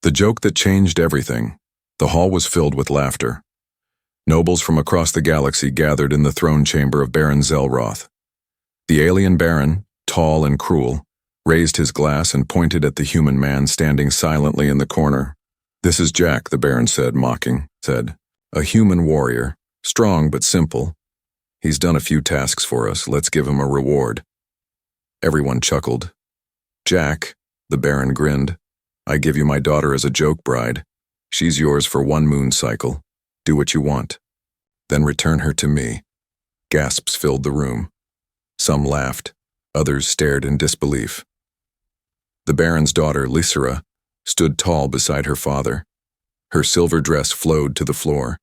The joke that changed everything. The hall was filled with laughter. Nobles from across the galaxy gathered in the throne chamber of Baron Zelroth. The alien baron, tall and cruel, raised his glass and pointed at the human man standing silently in the corner. "This is Jack," the baron said, mocking, "A human warrior, strong but simple. He's done a few tasks for us, let's give him a reward." Everyone chuckled. "Jack," the baron grinned, "I give you my daughter as a joke bride. She's yours for 1 moon cycle. Do what you want. Then return her to me." Gasps filled the room. Some laughed, others stared in disbelief. The baron's daughter, Lysera, stood tall beside her father. Her silver dress flowed to the floor.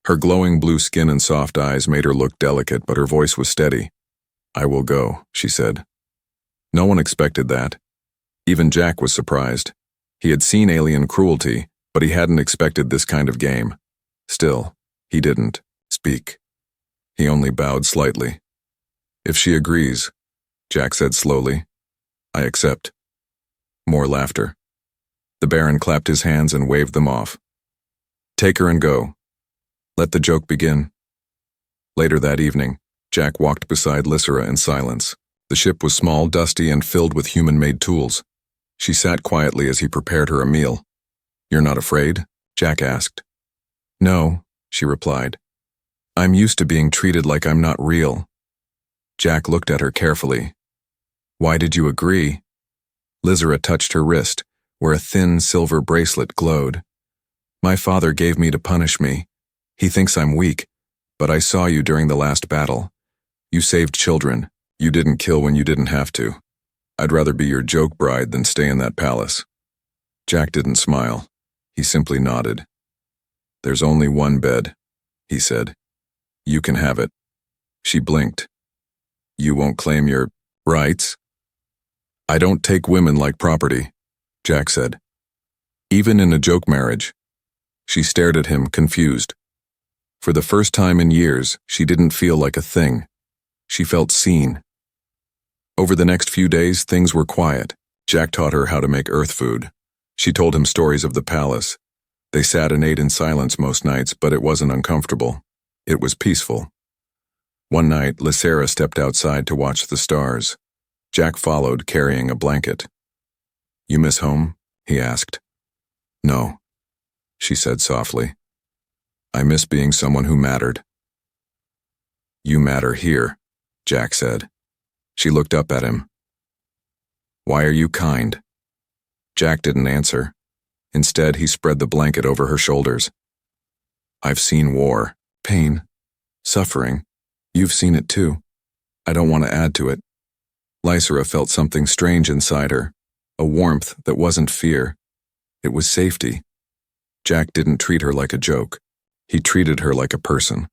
Her glowing blue skin and soft eyes made her look delicate, but her voice was steady. "I will go," she said. No one expected that. Even Jack was surprised. He had seen alien cruelty, but he hadn't expected this kind of game. Still, he didn't speak. He only bowed slightly. "If she agrees," Jack said slowly, "I accept." More laughter. The baron clapped his hands and waved them off. "Take her and go. Let the joke begin." Later that evening, Jack walked beside Lysera in silence. The ship was small, dusty, and filled with human-made tools. She sat quietly as he prepared her a meal. "You're not afraid?" Jack asked. "No," she replied. "I'm used to being treated like I'm not real." Jack looked at her carefully. "Why did you agree?" Lysera touched her wrist, where a thin silver bracelet glowed. "My father gave me to punish me. He thinks I'm weak, but I saw you during the last battle. You saved children. You didn't kill when you didn't have to. I'd rather be your joke bride than stay in that palace." Jack didn't smile. He simply nodded. "There's only one bed," he said. "You can have it." She blinked. "You won't claim your rights?" "I don't take women like property," Jack said. "Even in a joke marriage." She stared at him, confused. For the first time in years, she didn't feel like a thing. She felt seen. Over the next few days, things were quiet. Jack taught her how to make earth food. She told him stories of the palace. They sat and ate in silence most nights, but it wasn't uncomfortable. It was peaceful. One night, Lysera stepped outside to watch the stars. Jack followed, carrying a blanket. "You miss home?" he asked. "No," she said softly. "I miss being someone who mattered." "You matter here," Jack said. She looked up at him. "Why are you kind?" Jack didn't answer. Instead, he spread the blanket over her shoulders. "I've seen war, pain, suffering. You've seen it too. I don't want to add to it." Lysera felt something strange inside her, a warmth that wasn't fear. It was safety. Jack didn't treat her like a joke. He treated her like a person.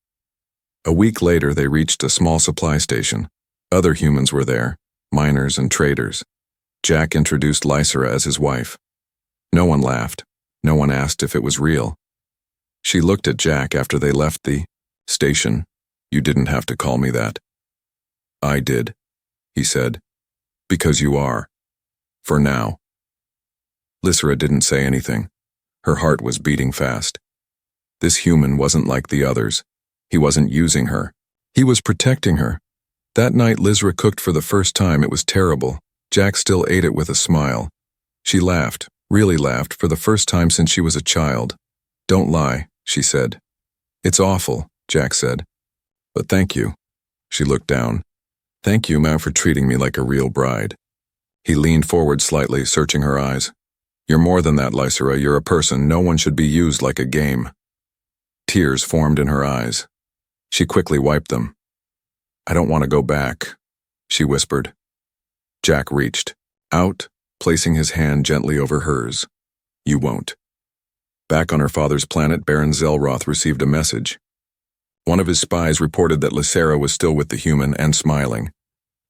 A week later, they reached a small supply station. Other humans were there, miners and traders. Jack introduced Lysera as his wife. No one laughed. No one asked if it was real. She looked at Jack after they left the station. "You didn't have to call me that." "I did," he said. "Because you are. For now." Lysera didn't say anything. Her heart was beating fast. This human wasn't like the others. He wasn't using her. He was protecting her. That night Lysera cooked for the first time. It was terrible. Jack still ate it with a smile. She laughed, really laughed, for the first time since she was a child. "Don't lie," she said. "It's awful," Jack said. "But thank you." She looked down. "Thank you, Ma, for treating me like a real bride." He leaned forward slightly, searching her eyes. "You're more than that, Lysera. You're a person. No one should be used like a game." Tears formed in her eyes. She quickly wiped them. "I don't want to go back," she whispered. Jack reached out, placing his hand gently over hers. "You won't." Back on her father's planet, Baron Zelroth received a message. One of his spies reported that Lysera was still with the human and smiling.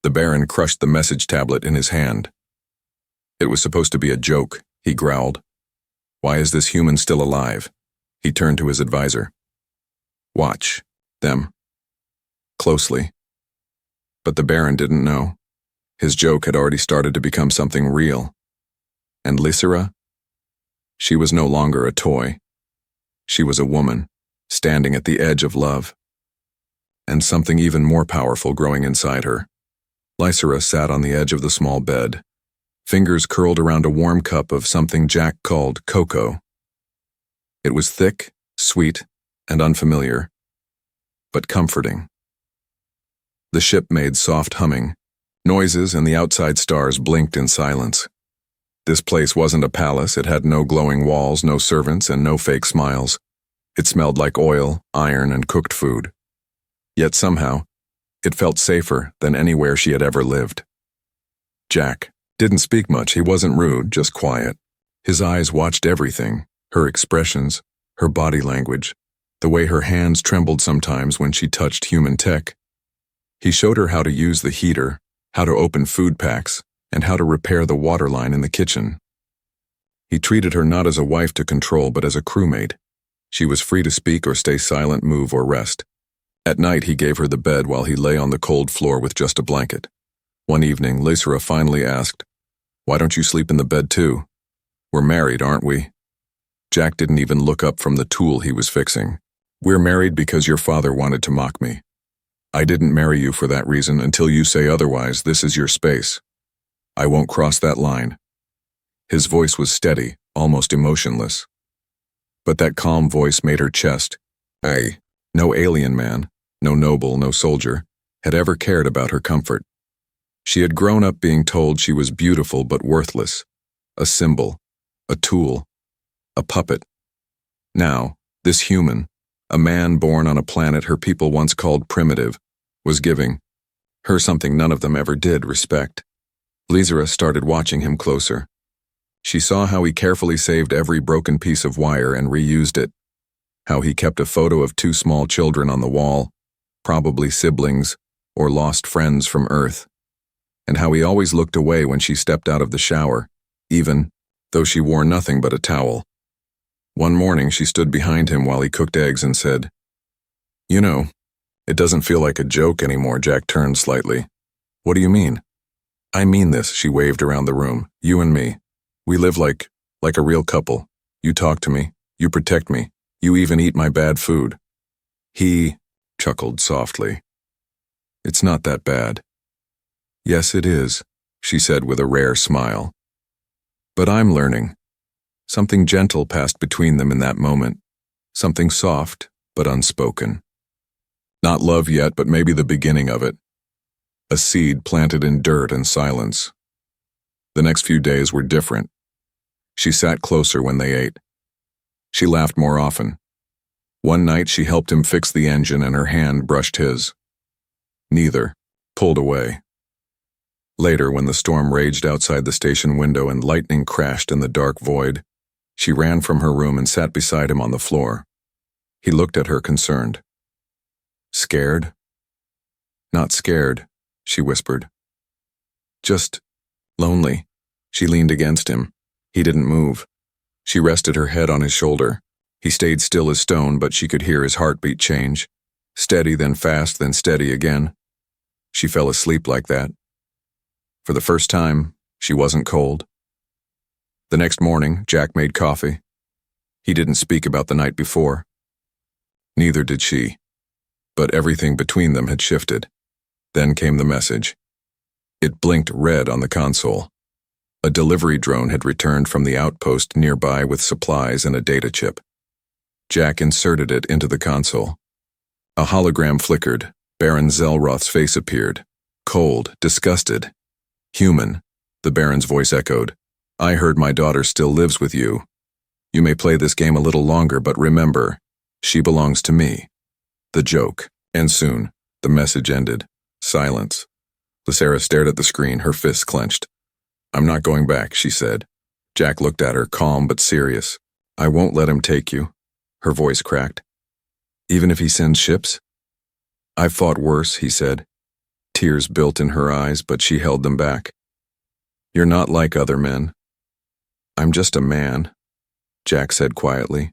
The Baron crushed the message tablet in his hand. "It was supposed to be a joke," he growled. "Why is this human still alive?" He turned to his advisor. "Watch them closely." But the Baron didn't know. His joke had already started to become something real. And Lysera? She was no longer a toy. She was a woman, standing at the edge of love. And something even more powerful growing inside her. Lysera sat on the edge of the small bed, fingers curled around a warm cup of something Jack called cocoa. It was thick, sweet, and unfamiliar, but comforting. The ship made soft humming, noises, and the outside stars blinked in silence. This place wasn't a palace. It had no glowing walls, no servants, and no fake smiles. It smelled like oil, iron, and cooked food. Yet somehow, it felt safer than anywhere she had ever lived. Jack didn't speak much. He wasn't rude, just quiet. His eyes watched everything, her expressions, her body language, the way her hands trembled sometimes when she touched human tech. He showed her how to use the heater, how to open food packs, and how to repair the water line in the kitchen. He treated her not as a wife to control, but as a crewmate. She was free to speak or stay silent, move or rest. At night, he gave her the bed while he lay on the cold floor with just a blanket. One evening, Lysera finally asked, "Why don't you sleep in the bed too? We're married, aren't we?" Jack didn't even look up from the tool he was fixing. "We're married because your father wanted to mock me. I didn't marry you for that reason until you say otherwise. This is your space. I won't cross that line." His voice was steady, almost emotionless. But that calm voice made her chest. No alien man, no noble, no soldier, had ever cared about her comfort. She had grown up being told she was beautiful but worthless, a symbol, a tool, a puppet. Now, this human, a man born on a planet her people once called primitive, was giving her something none of them ever did: respect. Lysera started watching him closer. She saw how he carefully saved every broken piece of wire and reused it, how he kept a photo of two small children on the wall, probably siblings or lost friends from Earth, and how he always looked away when she stepped out of the shower, even though she wore nothing but a towel. One morning she stood behind him while he cooked eggs and said, "You know, it doesn't feel like a joke anymore." Jack turned slightly. "What do you mean?" "I mean this," she waved around the room. "You and me. We live like a real couple. You talk to me. You protect me. You even eat my bad food." He chuckled softly. "It's not that bad." "Yes, it is," she said with a rare smile. "But I'm learning." Something gentle passed between them in that moment. Something soft, but unspoken. Not love yet, but maybe the beginning of it. A seed planted in dirt and silence. The next few days were different. She sat closer when they ate. She laughed more often. One night she helped him fix the engine and her hand brushed his. Neither pulled away. Later, when the storm raged outside the station window and lightning crashed in the dark void, she ran from her room and sat beside him on the floor. He looked at her concerned. "Scared?" "Not scared," she whispered. "Just lonely." She leaned against him. He didn't move. She rested her head on his shoulder. He stayed still as stone, but she could hear his heartbeat change. Steady, then fast, then steady again. She fell asleep like that. For the first time, she wasn't cold. The next morning, Jack made coffee. He didn't speak about the night before. Neither did she. But everything between them had shifted. Then came the message. It blinked red on the console. A delivery drone had returned from the outpost nearby with supplies and a data chip. Jack inserted it into the console. A hologram flickered. Baron Zelroth's face appeared. Cold, disgusted. "Human," the Baron's voice echoed. "I heard my daughter still lives with you. You may play this game a little longer, but remember, she belongs to me." The joke. And soon, the message ended. Silence. Lysera stared at the screen, her fists clenched. "I'm not going back," she said. Jack looked at her, calm but serious. "I won't let him take you." Her voice cracked. "Even if he sends ships?" "I've fought worse," he said. Tears built in her eyes, but she held them back. "You're not like other men." "I'm just a man," Jack said quietly.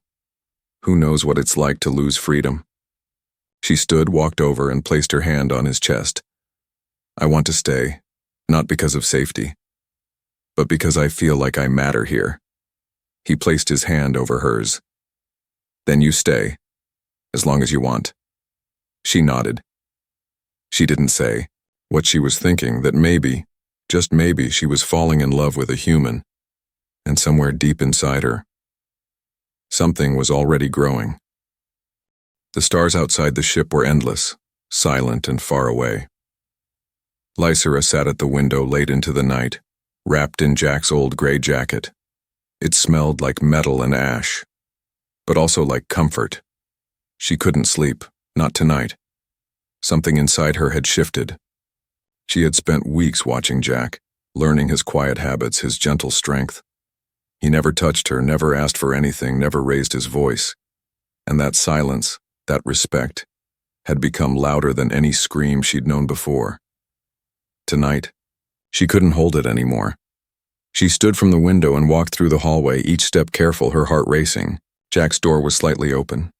"Who knows what it's like to lose freedom?" She stood, walked over, and placed her hand on his chest. "I want to stay, not because of safety, but because I feel like I matter here." He placed his hand over hers. Then you stay, as long as you want. She nodded. She didn't say what she was thinking, that maybe, just maybe, she was falling in love with a human, and somewhere deep inside her, something was already growing. The stars outside the ship were endless, silent and far away. Lysera sat at the window late into the night, wrapped in Jack's old gray jacket. It smelled like metal and ash, but also like comfort. She couldn't sleep, not tonight. Something inside her had shifted. She had spent weeks watching Jack, learning his quiet habits, his gentle strength. He never touched her, never asked for anything, never raised his voice. And that silence, that respect, had become louder than any scream she'd known before. Tonight, she couldn't hold it anymore. She stood from the window and walked through the hallway, each step careful, her heart racing. Jack's door was slightly open.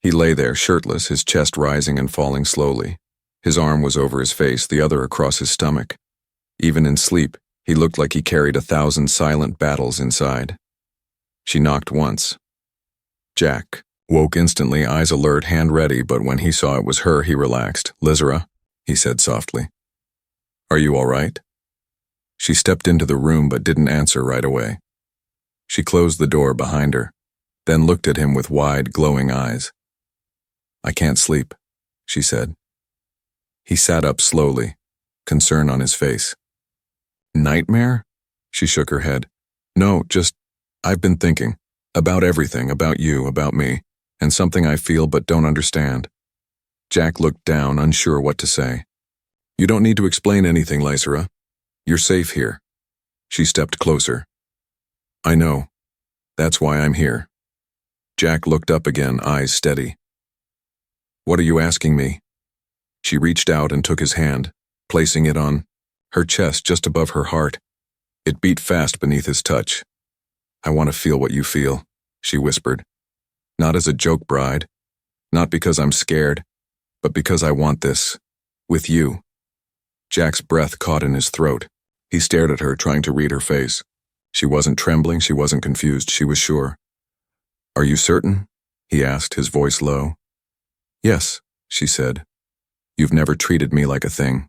He lay there, shirtless, his chest rising and falling slowly. His arm was over his face, the other across his stomach. Even in sleep, he looked like he carried 1,000 silent battles inside. She knocked once. Jack woke instantly, eyes alert, hand ready, but when he saw it was her, he relaxed. "Lysera," he said softly. "Are you all right?" She stepped into the room but didn't answer right away. She closed the door behind her, then looked at him with wide, glowing eyes. "I can't sleep," she said. He sat up slowly, concern on his face. "Nightmare?" She shook her head. "No, just, I've been thinking. About everything, about you, about me, and something I feel but don't understand." Jack looked down, unsure what to say. "You don't need to explain anything, Lysera. You're safe here." She stepped closer. "I know. That's why I'm here." Jack looked up again, eyes steady. "What are you asking me?" She reached out and took his hand, placing it on her chest just above her heart. It beat fast beneath his touch. "I want to feel what you feel," she whispered. "Not as a joke, bride. Not because I'm scared, but because I want this. With you." Jack's breath caught in his throat. He stared at her, trying to read her face. She wasn't trembling, she wasn't confused, she was sure. "Are you certain?" he asked, his voice low. "Yes," she said. "You've never treated me like a thing.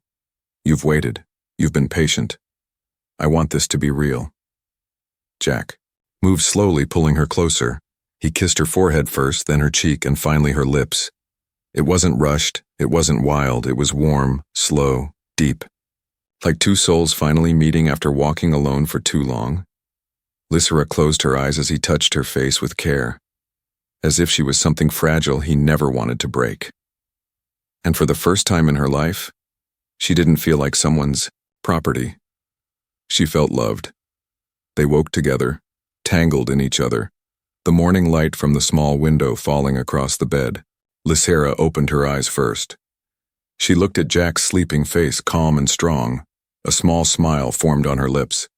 You've waited. You've been patient. I want this to be real." Jack moved slowly, pulling her closer. He kissed her forehead first, then her cheek, and finally her lips. It wasn't rushed, it wasn't wild, it was warm, slow, deep. Like two souls finally meeting after walking alone for too long. Lysera closed her eyes as he touched her face with care, as if she was something fragile he never wanted to break. And for the first time in her life, she didn't feel like someone's property. She felt loved. They woke together, tangled in each other, the morning light from the small window falling across the bed. Lysera opened her eyes first. She looked at Jack's sleeping face, calm and strong. A small smile formed on her lips.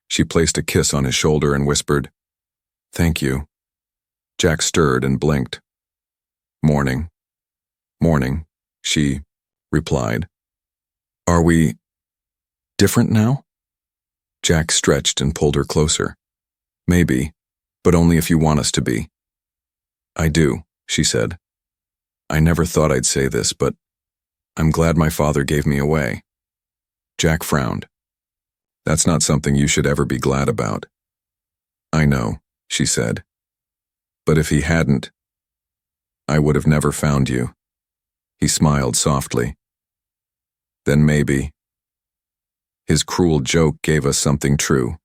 She placed a kiss on his shoulder and whispered, "Thank you." Jack stirred and blinked. "Morning. Morning," she replied. "Are we different now?" Jack stretched and pulled her closer. "Maybe, but only if you want us to be." "I do," she said. "I never thought I'd say this, but I'm glad my father gave me away." Jack frowned. "That's not something you should ever be glad about." "I know," she said. "But if he hadn't, I would have never found you." He smiled softly. "Then maybe." His cruel joke gave us something true.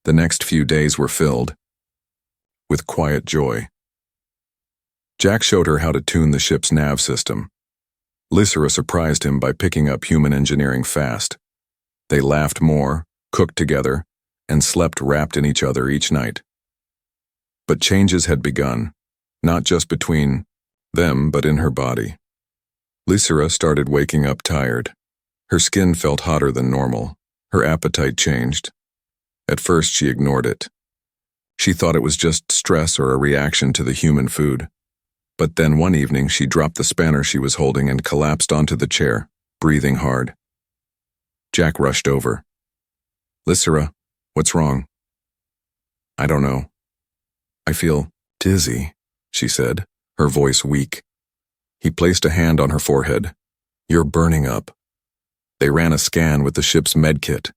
The next few days were filled with quiet joy. Jack showed her how to tune the ship's nav system. Lysera surprised him by picking up human engineering fast. They laughed more, cooked together, and slept wrapped in each other each night. But changes had begun, not just between them but in her body. Lysera started waking up tired. Her skin felt hotter than normal. Her appetite changed. At first she ignored it. She thought it was just stress or a reaction to the human food. But then one evening she dropped the spanner she was holding and collapsed onto the chair, breathing hard. Jack rushed over. "Lysera, what's wrong?" I don't know. I feel dizzy, she said, her voice weak. He placed a hand on her forehead. You're burning up. They ran a scan with the ship's medkit.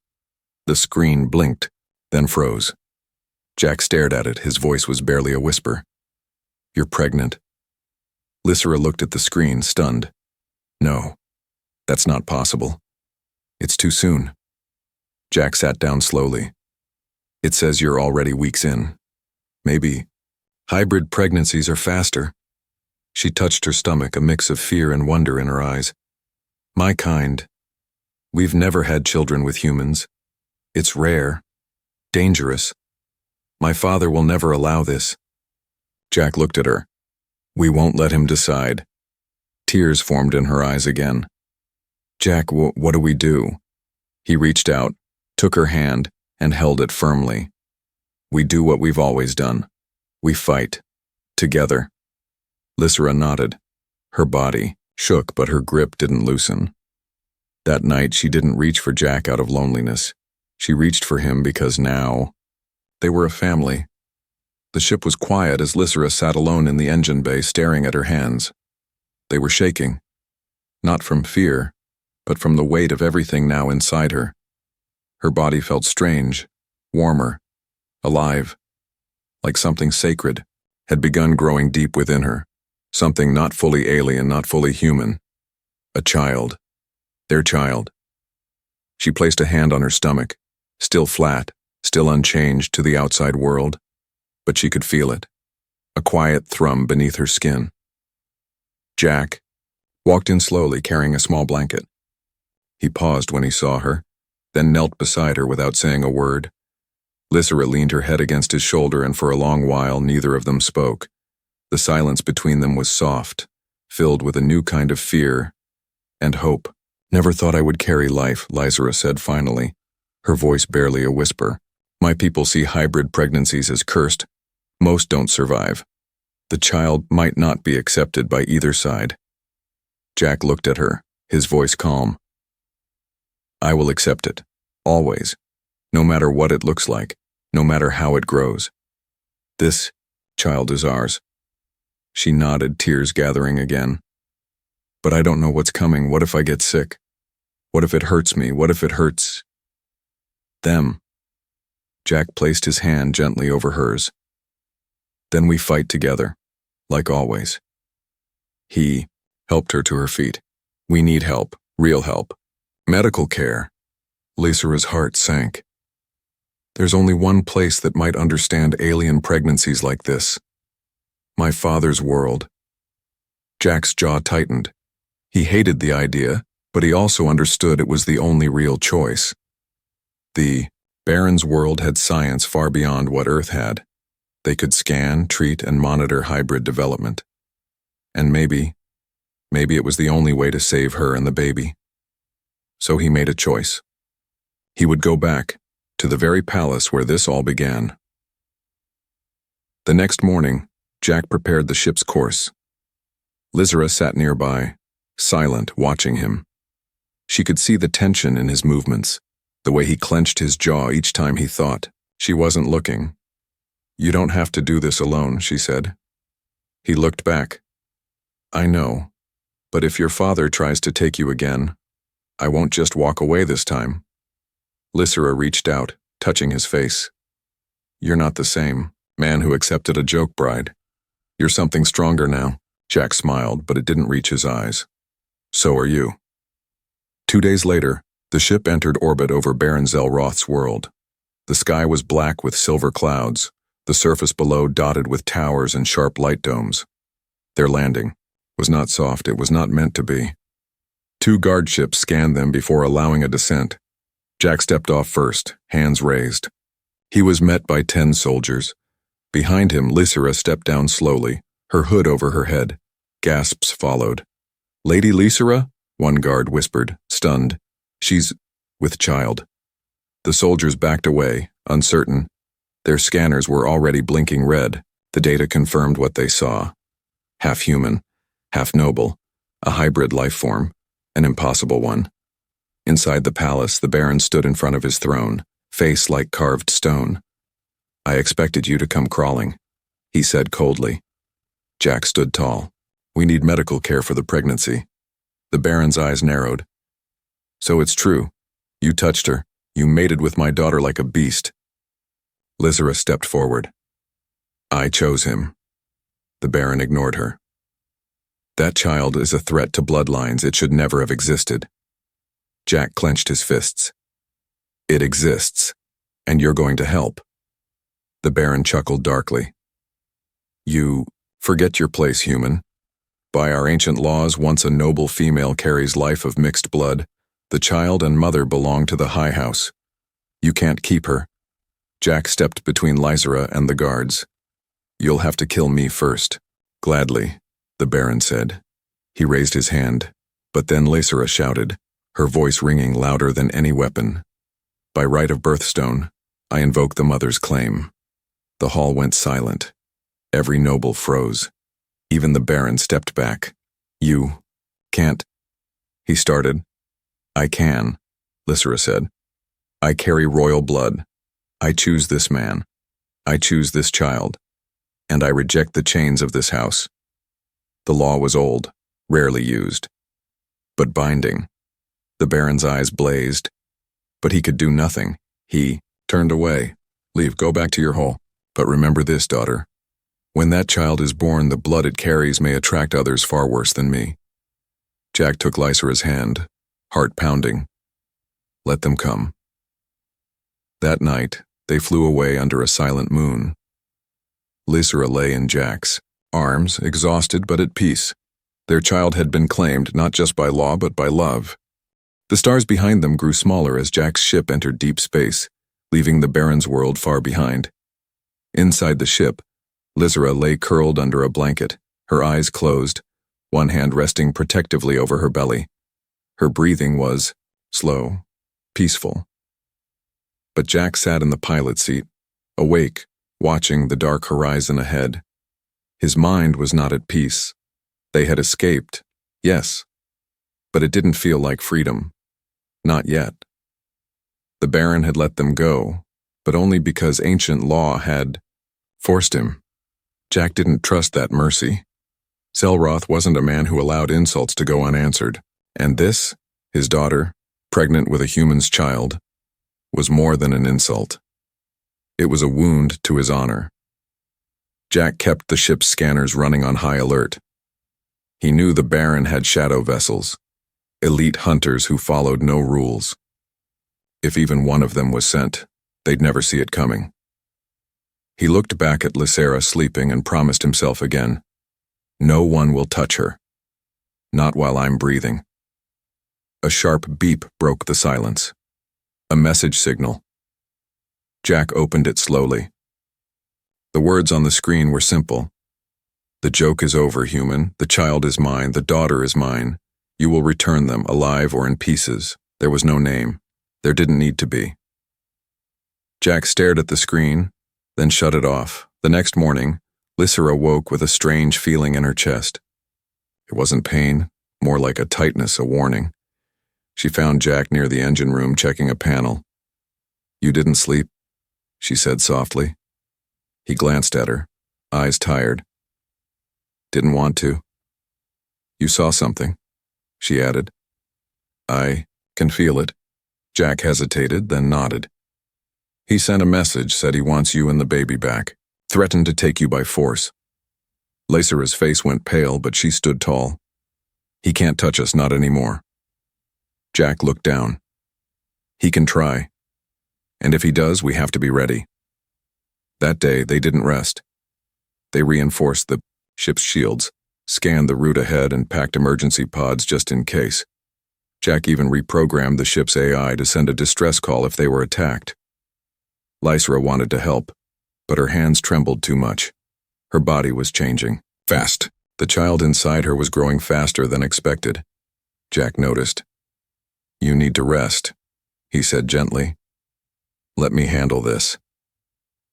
The screen blinked, then froze. Jack stared at it, his voice was barely a whisper. You're pregnant. Lysera looked at the screen, stunned. No, that's not possible. It's too soon. Jack sat down slowly. It says you're already weeks in. Maybe. Hybrid pregnancies are faster. She touched her stomach, a mix of fear and wonder in her eyes. My kind. We've never had children with humans. It's rare. Dangerous. My father will never allow this. Jack looked at her. We won't let him decide. Tears formed in her eyes again. Jack, what do we do? He reached out, took her hand, and held it firmly. We do what we've always done. We fight. Together. Lysera nodded. Her body shook, but her grip didn't loosen. That night, she didn't reach for Jack out of loneliness. She reached for him because now they were a family. The ship was quiet as Lysera sat alone in the engine bay staring at her hands. They were shaking. Not from fear, but from the weight of everything now inside her. Her body felt strange, warmer, alive, like something sacred had begun growing deep within her, something not fully alien, not fully human. A child. Their child. She placed a hand on her stomach, still flat, still unchanged to the outside world, but she could feel it, a quiet thrum beneath her skin. Jack walked in slowly, carrying a small blanket. He paused when he saw her, then knelt beside her without saying a word. Lysera leaned her head against his shoulder, and for a long while neither of them spoke. The silence between them was soft, filled with a new kind of fear and hope. Never thought I would carry life, Lysera said finally, her voice barely a whisper. My people see hybrid pregnancies as cursed. Most don't survive. The child might not be accepted by either side. Jack looked at her, his voice calm. I will accept it, always, no matter what it looks like, no matter how it grows. This child is ours. She nodded, tears gathering again. But I don't know what's coming. What if I get sick? What if it hurts me? What if it hurts them? Jack placed his hand gently over hers. Then we fight together, like always. He helped her to her feet. We need help, real help. Medical care. Lysera's heart sank. There's only one place that might understand alien pregnancies like this. My father's world. Jack's jaw tightened. He hated the idea, but he also understood it was the only real choice. The Baron's world had science far beyond what Earth had. They could scan, treat, and monitor hybrid development. And maybe it was the only way to save her and the baby. So he made a choice. He would go back to the very palace where this all began. The next morning, Jack prepared the ship's course. Lysera sat nearby, silent, watching him. She could see the tension in his movements, the way he clenched his jaw each time he thought. She wasn't looking. You don't have to do this alone, she said. He looked back. I know, but if your father tries to take you again, I won't just walk away this time. Lysera reached out, touching his face. You're not the same man who accepted a joke bride. You're something stronger now. Jack smiled, but it didn't reach his eyes. So are you. 2 days later, the ship entered orbit over Baron Zelroth's world. The sky was black with silver clouds, the surface below dotted with towers and sharp light domes. Their landing was not soft, it was not meant to be. 2 guard ships scanned them before allowing a descent. Jack stepped off first, hands raised. He was met by 10 soldiers. Behind him, Lysera stepped down slowly, her hood over her head. Gasps followed. Lady Lysera? One guard whispered, stunned. She's with child. The soldiers backed away, uncertain. Their scanners were already blinking red. The data confirmed what they saw. Half human, half noble, a hybrid life form, an impossible one. Inside the palace, the Baron stood in front of his throne, face like carved stone. I expected you to come crawling, he said coldly. Jack stood tall. We need medical care for the pregnancy. The Baron's eyes narrowed. So it's true. You touched her. You mated with my daughter like a beast. Lysera stepped forward. I chose him. The Baron ignored her. That child is a threat to bloodlines. It should never have existed. Jack clenched his fists. It exists, and you're going to help. The Baron chuckled darkly. You forget your place, human. By our ancient laws, once a noble female carries life of mixed blood, the child and mother belong to the High House. You can't keep her. Jack stepped between Lysera and the guards. You'll have to kill me first. Gladly, the Baron said. He raised his hand, but then Lysera shouted, her voice ringing louder than any weapon. By right of birthstone, I invoke the mother's claim. The hall went silent. Every noble froze. Even the Baron stepped back. You can't, he started. I can, Lysera said. I carry royal blood. I choose this man. I choose this child. And I reject the chains of this house. The law was old, rarely used. But binding. The Baron's eyes blazed. But he could do nothing. He turned away. Leave, go back to your hole. But remember this, daughter. When that child is born, the blood it carries may attract others far worse than me. Jack took Lysera's hand, heart pounding. Let them come. That night, they flew away under a silent moon. Lysera lay in Jack's arms, exhausted but at peace. Their child had been claimed not just by law but by love. The stars behind them grew smaller as Jack's ship entered deep space, leaving the Baron's world far behind. Inside the ship, Lysera lay curled under a blanket, her eyes closed, one hand resting protectively over her belly. Her breathing was slow, peaceful. But Jack sat in the pilot seat, awake, watching the dark horizon ahead. His mind was not at peace. They had escaped, yes, but it didn't feel like freedom. Not yet. The Baron had let them go, but only because ancient law had forced him. Jack didn't trust that mercy. Zelroth wasn't a man who allowed insults to go unanswered, and this, his daughter, pregnant with a human's child, was more than an insult. It was a wound to his honor. Jack kept the ship's scanners running on high alert. He knew the Baron had shadow vessels, elite hunters who followed no rules. If even one of them was sent, they'd never see it coming. He looked back at Lysera sleeping and promised himself again, no one will touch her. Not while I'm breathing. A sharp beep broke the silence. A message signal. Jack opened it slowly. The words on the screen were simple. The joke is over, human. The child is mine. The daughter is mine. You will return them, alive or in pieces. There was no name. There didn't need to be. Jack stared at the screen, then shut it off. The next morning, Lysera woke with a strange feeling in her chest. It wasn't pain, more like a tightness, a warning. She found Jack near the engine room checking a panel. You didn't sleep, she said softly. He glanced at her, eyes tired. Didn't want to. You saw something, she added. I can feel it. Jack hesitated, then nodded. He sent a message, said he wants you and the baby back, threatened to take you by force. Lysera's face went pale, but she stood tall. He can't touch us, not anymore. Jack looked down. He can try. And if he does, we have to be ready. That day, they didn't rest. They reinforced the ship's shields, scanned the route ahead, and packed emergency pods just in case. Jack even reprogrammed the ship's AI to send a distress call if they were attacked. Lysera wanted to help, but her hands trembled too much. Her body was changing. Fast. The child inside her was growing faster than expected. Jack noticed. You need to rest, he said gently. Let me handle this.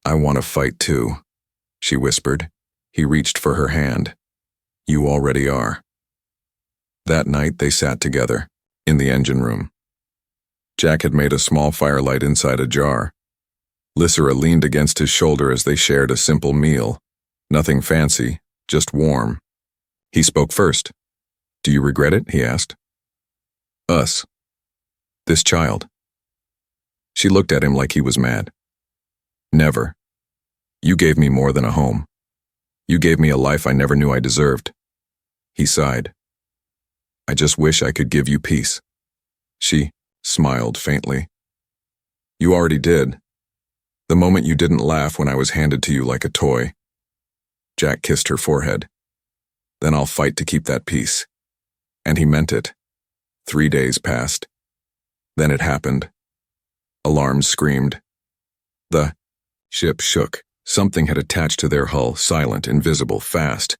I want to fight too, she whispered. He reached for her hand. You already are. That night they sat together, in the engine room. Jack had made a small firelight inside a jar. Lysera leaned against his shoulder as they shared a simple meal. Nothing fancy, just warm. He spoke first. "Do you regret it?" he asked. "Us. This child." She looked at him like he was mad. "Never. You gave me more than a home. You gave me a life I never knew I deserved." He sighed. "I just wish I could give you peace." She smiled faintly. "You already did. The moment you didn't laugh when I was handed to you like a toy." Jack kissed her forehead. "Then I'll fight to keep that peace." And he meant it. 3 days passed. Then it happened. Alarms screamed. The ship shook. Something had attached to their hull, silent, invisible, fast.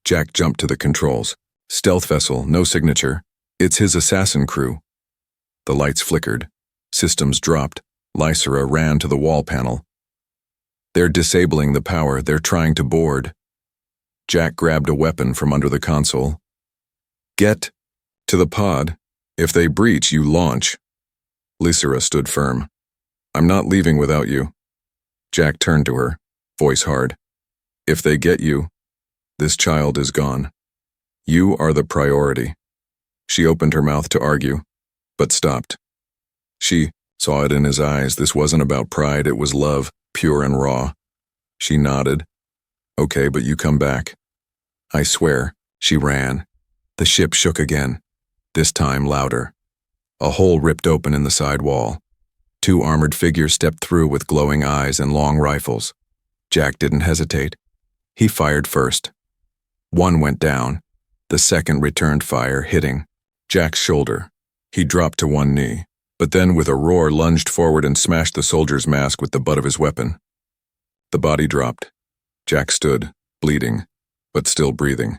Jack jumped to the controls. Stealth vessel, no signature. It's his assassin crew. The lights flickered. Systems dropped. Lysera ran to the wall panel. "They're disabling the power. They're trying to board." Jack grabbed a weapon from under the console. "Get to the pod. If they breach, you launch." Lysera stood firm. "I'm not leaving without you." Jack turned to her, voice hard. "If they get you, this child is gone. You are the priority." She opened her mouth to argue, but stopped. She saw it in his eyes. This wasn't about pride, it was love, pure and raw. She nodded. "Okay, but you come back." "I swear." She ran. The ship shook again, this time louder. A hole ripped open in the side wall. 2 armored figures stepped through with glowing eyes and long rifles. Jack didn't hesitate. He fired first. One went down. The second returned fire, hitting Jack's shoulder. He dropped to one knee, but then with a roar lunged forward and smashed the soldier's mask with the butt of his weapon. The body dropped. Jack stood, bleeding, but still breathing.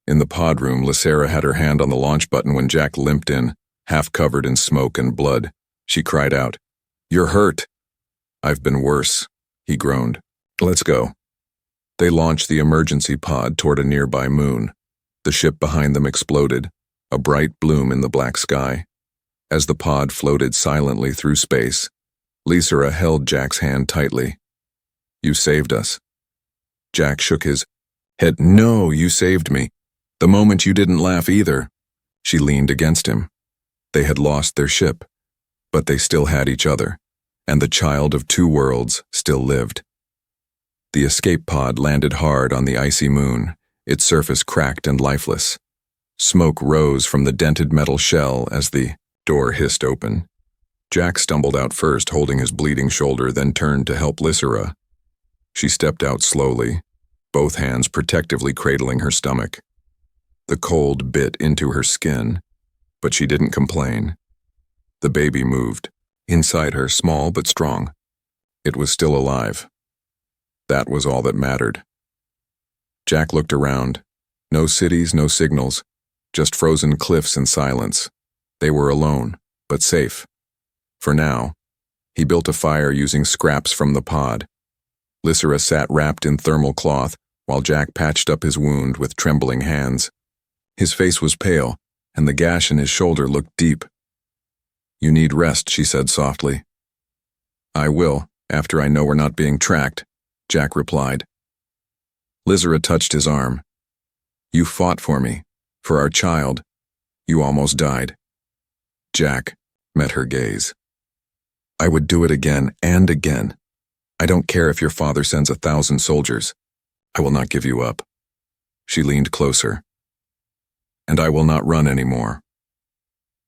In the pod room, Lysera had her hand on the launch button when Jack limped in, half covered in smoke and blood. She cried out, "You're hurt." "I've been worse," he groaned. "Let's go." They launched the emergency pod toward a nearby moon. The ship behind them exploded, a bright bloom in the black sky. As the pod floated silently through space, Lysera held Jack's hand tightly. "You saved us." Jack shook his head. "No, you saved me. The moment you didn't laugh either." She leaned against him. They had lost their ship, but they still had each other, and the child of 2 worlds still lived. The escape pod landed hard on the icy moon, its surface cracked and lifeless. Smoke rose from the dented metal shell as the door hissed open. Jack stumbled out first, holding his bleeding shoulder, then turned to help Lysera. She stepped out slowly, both hands protectively cradling her stomach. The cold bit into her skin, but she didn't complain. The baby moved, inside her, small but strong. It was still alive. That was all that mattered. Jack looked around. No cities, no signals, just frozen cliffs and silence. They were alone, but safe. For now, he built a fire using scraps from the pod. Lysera sat wrapped in thermal cloth while Jack patched up his wound with trembling hands. His face was pale, and the gash in his shoulder looked deep. "You need rest," she said softly. "I will, after I know we're not being tracked," Jack replied. Lysera touched his arm. "You fought for me, for our child. You almost died." Jack met her gaze. "I would do it again and again. I don't care if your father sends 1,000 soldiers. I will not give you up." She leaned closer. "And I will not run anymore."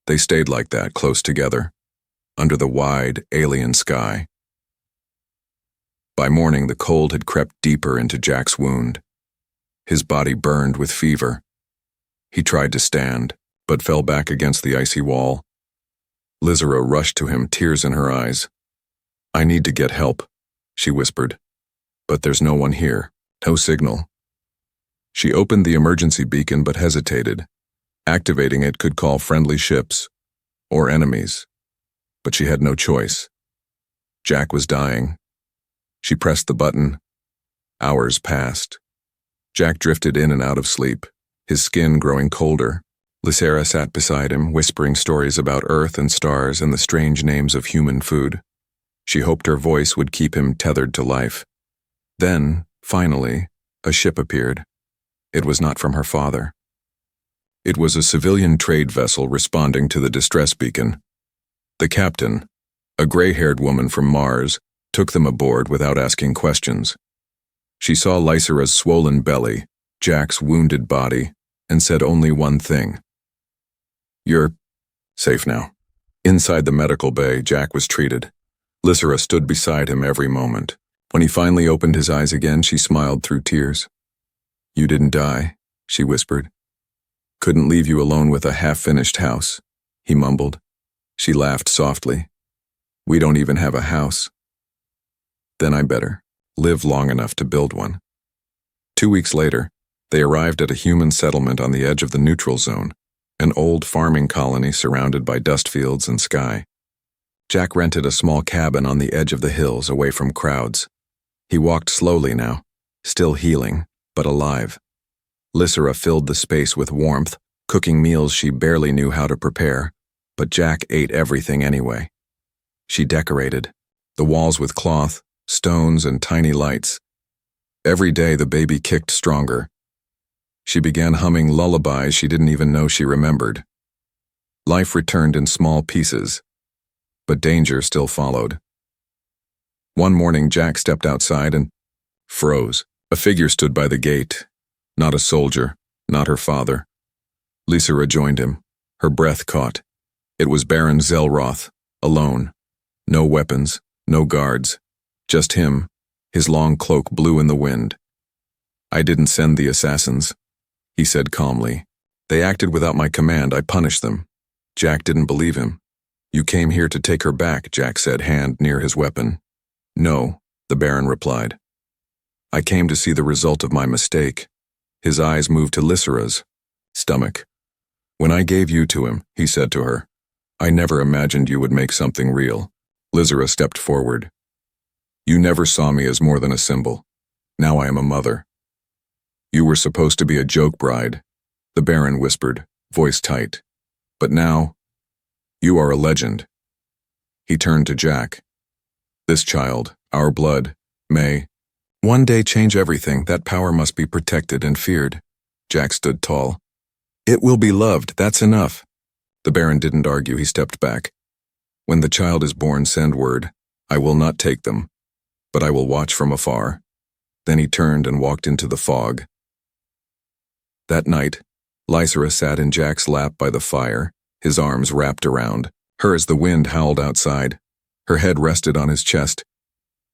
They stayed like that, close together, under the wide, alien sky. By morning, the cold had crept deeper into Jack's wound. His body burned with fever. He tried to stand, but fell back against the icy wall. Lysera rushed to him, tears in her eyes. "I need to get help," she whispered. "But there's no one here, no signal." She opened the emergency beacon but hesitated. Activating it could call friendly ships, or enemies. But she had no choice. Jack was dying. She pressed the button. Hours passed. Jack drifted in and out of sleep, his skin growing colder. Lysera sat beside him, whispering stories about Earth and stars and the strange names of human food. She hoped her voice would keep him tethered to life. Then, finally, a ship appeared. It was not from her father. It was a civilian trade vessel responding to the distress beacon. The captain, a gray-haired woman from Mars, took them aboard without asking questions. She saw Lysera's swollen belly, Jack's wounded body, and said only one thing. "You're safe now." Inside the medical bay, Jack was treated. Lysera stood beside him every moment. When he finally opened his eyes again, she smiled through tears. "You didn't die," she whispered. "Couldn't leave you alone with a half-finished house," he mumbled. She laughed softly. "We don't even have a house." "Then I better live long enough to build one." 2 weeks later, they arrived at a human settlement on the edge of the neutral zone, an old farming colony surrounded by dust fields and sky. Jack rented a small cabin on the edge of the hills away from crowds. He walked slowly now, still healing, but alive. Lysera filled the space with warmth, cooking meals she barely knew how to prepare, but Jack ate everything anyway. She decorated, the walls with cloth, stones, and tiny lights. Every day the baby kicked stronger. She began humming lullabies she didn't even know she remembered. Life returned in small pieces, but danger still followed. One morning Jack stepped outside and froze. A figure stood by the gate. Not a soldier, not her father. Lysera joined him, her breath caught. It was Baron Zelroth, alone. No weapons, no guards. Just him, his long cloak blew in the wind. "I didn't send the assassins," he said calmly. "They acted without my command. I punished them." Jack didn't believe him. "You came here to take her back," Jack said, hand near his weapon. "No," the Baron replied. "I came to see the result of my mistake." His eyes moved to Lysera's stomach. "When I gave you to him," he said to her, "I never imagined you would make something real." Lysera stepped forward. "You never saw me as more than a symbol. Now I am a mother." "You were supposed to be a joke bride," the Baron whispered, voice tight. "But now, you are a legend." He turned to Jack. "This child, our blood, may one day change everything. That power must be protected and feared." Jack stood tall. "It will be loved, that's enough." The Baron didn't argue, he stepped back. "When the child is born, send word. I will not take them, but I will watch from afar." Then he turned and walked into the fog. That night, Lysera sat in Jack's lap by the fire, his arms wrapped around her as the wind howled outside. Her head rested on his chest.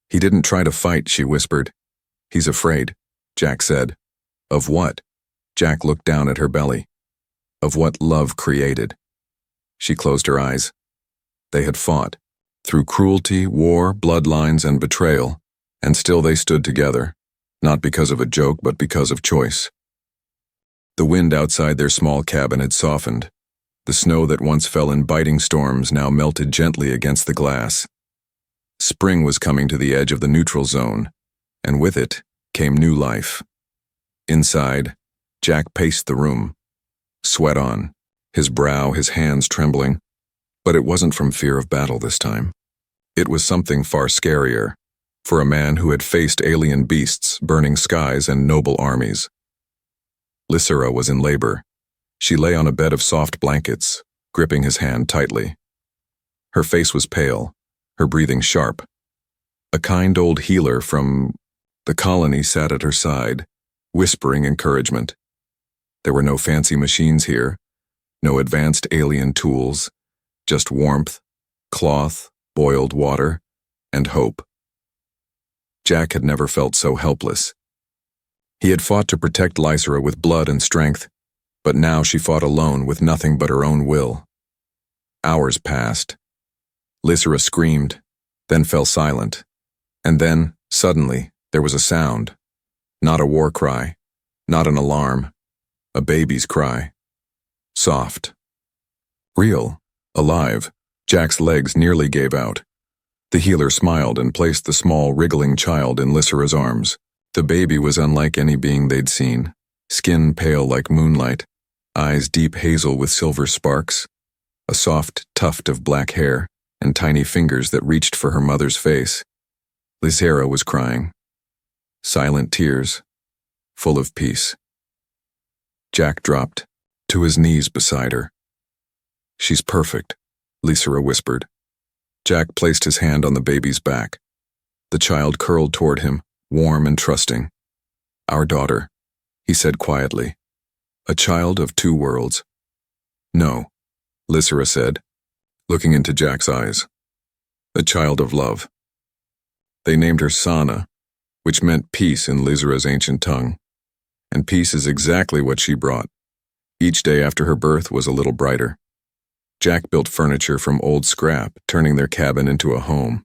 "He didn't try to fight," she whispered. "He's afraid," Jack said. "Of what?" Jack looked down at her belly. "Of what love created." She closed her eyes. They had fought, through cruelty, war, bloodlines, and betrayal, and still they stood together, not because of a joke but because of choice. The wind outside their small cabin had softened. The snow that once fell in biting storms now melted gently against the glass. Spring was coming to the edge of the neutral zone, and with it came new life. Inside, Jack paced the room, sweat on, his brow, his hands trembling. But it wasn't from fear of battle this time. It was something far scarier, for a man who had faced alien beasts, burning skies, and noble armies. Lysera was in labor. She lay on a bed of soft blankets, gripping his hand tightly. Her face was pale, her breathing sharp. A kind old healer from the colony sat at her side, whispering encouragement. There were no fancy machines here, no advanced alien tools, just warmth, cloth, boiled water, and hope. Jack had never felt so helpless. He had fought to protect Lysera with blood and strength, but now she fought alone with nothing but her own will. Hours passed. Lysera screamed, then fell silent, and then, suddenly, there was a sound. Not a war cry, not an alarm, a baby's cry. Soft. Real. Alive. Jack's legs nearly gave out. The healer smiled and placed the small, wriggling child in Lysera's arms. The baby was unlike any being they'd seen. Skin pale like moonlight, eyes deep hazel with silver sparks, a soft tuft of black hair, and tiny fingers that reached for her mother's face. Lysera was crying. Silent tears, full of peace. Jack dropped to his knees beside her. "She's perfect," Lysera whispered. Jack placed his hand on the baby's back. The child curled toward him, warm and trusting. "Our daughter," he said quietly. "A child of two worlds." "No," Lysera said, looking into Jack's eyes. "A child of love." They named her Sana, which meant peace in Lysera's ancient tongue. And peace is exactly what she brought. Each day after her birth was a little brighter. Jack built furniture from old scrap, turning their cabin into a home.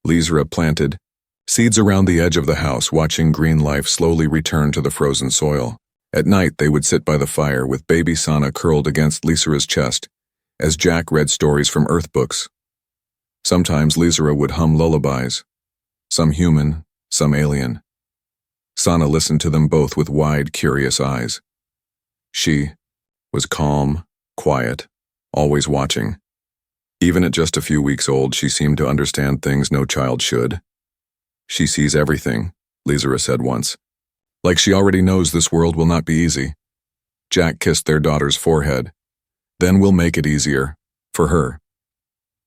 Lysera planted seeds around the edge of the house, watching green life slowly return to the frozen soil. At night, they would sit by the fire with baby Sana curled against Lysera's chest, as Jack read stories from Earth books. Sometimes Lysera would hum lullabies, some human, some alien. Sana listened to them both with wide, curious eyes. She was calm, quiet, always watching. Even at just a few weeks old, she seemed to understand things no child should. "She sees everything," Lysera said once. "Like she already knows this world will not be easy." Jack kissed their daughter's forehead. "Then we'll make it easier. For her."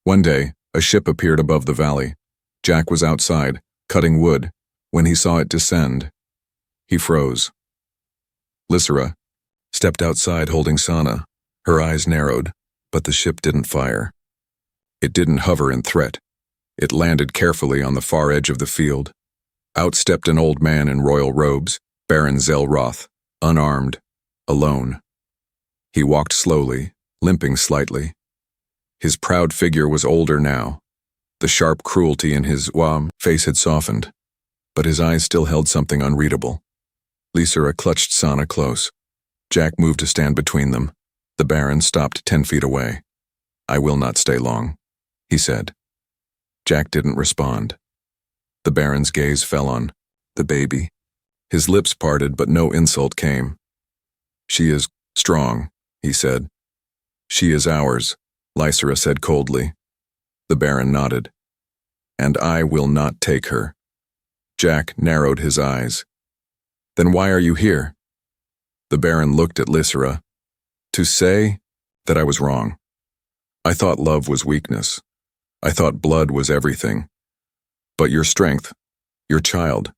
One day, a ship appeared above the valley. Jack was outside, cutting wood, when he saw it descend. He froze. Lysera stepped outside holding Sana. Her eyes narrowed, but the ship didn't fire. It didn't hover in threat. It landed carefully on the far edge of the field. Out stepped an old man in royal robes, Baron Zelroth, unarmed, alone. He walked slowly, limping slightly. His proud figure was older now. The sharp cruelty in his face had softened, but his eyes still held something unreadable. Lysera clutched Sana close. Jack moved to stand between them. The Baron stopped 10 feet away. "I will not stay long," he said. Jack didn't respond. The Baron's gaze fell on the baby. His lips parted, but no insult came. "She is strong," he said. "She is ours," Lysera said coldly. The Baron nodded. "And I will not take her." Jack narrowed his eyes. "Then why are you here?" The Baron looked at Lysera. "To say that I was wrong. I thought love was weakness. I thought blood was everything. But your strength, your child,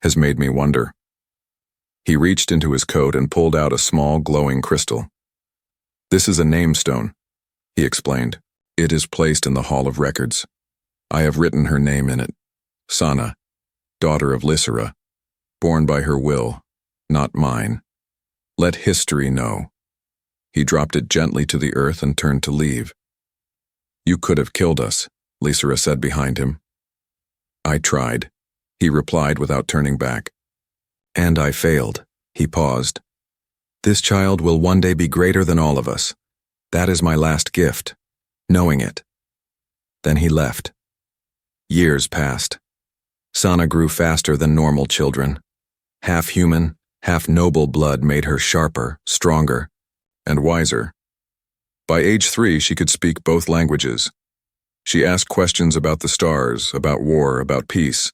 has made me wonder." He reached into his coat and pulled out a small, glowing crystal. "This is a name stone," he explained. "It is placed in the Hall of Records. I have written her name in it. Sana, daughter of Lysera, born by her will, not mine. Let history know." He dropped it gently to the earth and turned to leave. "You could have killed us," Lysera said behind him. "I tried," he replied without turning back. "And I failed." He paused. "This child will one day be greater than all of us. That is my last gift, knowing it." Then he left. Years passed. Sana grew faster than normal children. Half human, half noble blood made her sharper, stronger, and wiser. By age 3, she could speak both languages. She asked questions about the stars, about war, about peace.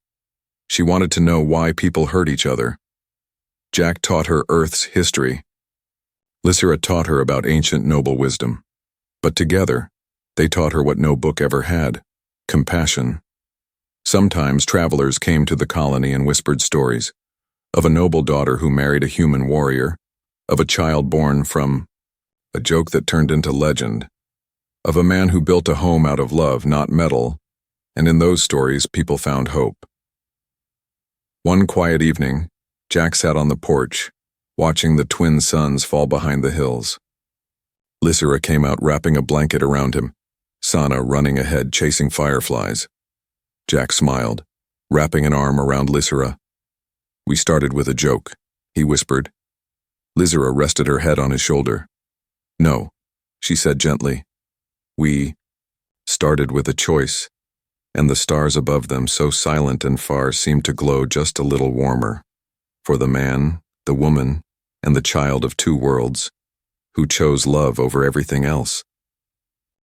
She wanted to know why people hurt each other. Jack taught her Earth's history. Lysera taught her about ancient noble wisdom. But together, they taught her what no book ever had: compassion. Sometimes travelers came to the colony and whispered stories of a noble daughter who married a human warrior, of a child born from a joke that turned into legend, of a man who built a home out of love, not metal, and in those stories people found hope. One quiet evening, Jack sat on the porch, watching the twin suns fall behind the hills. Lysera came out wrapping a blanket around him, Sana running ahead chasing fireflies. Jack smiled, wrapping an arm around Lysera. "We started with a joke," he whispered. Lysera rested her head on his shoulder. "No," she said gently. "We started with a choice, and the stars above them, so silent and far, seemed to glow just a little warmer. For the man, the woman, and the child of two worlds, who chose love over everything else."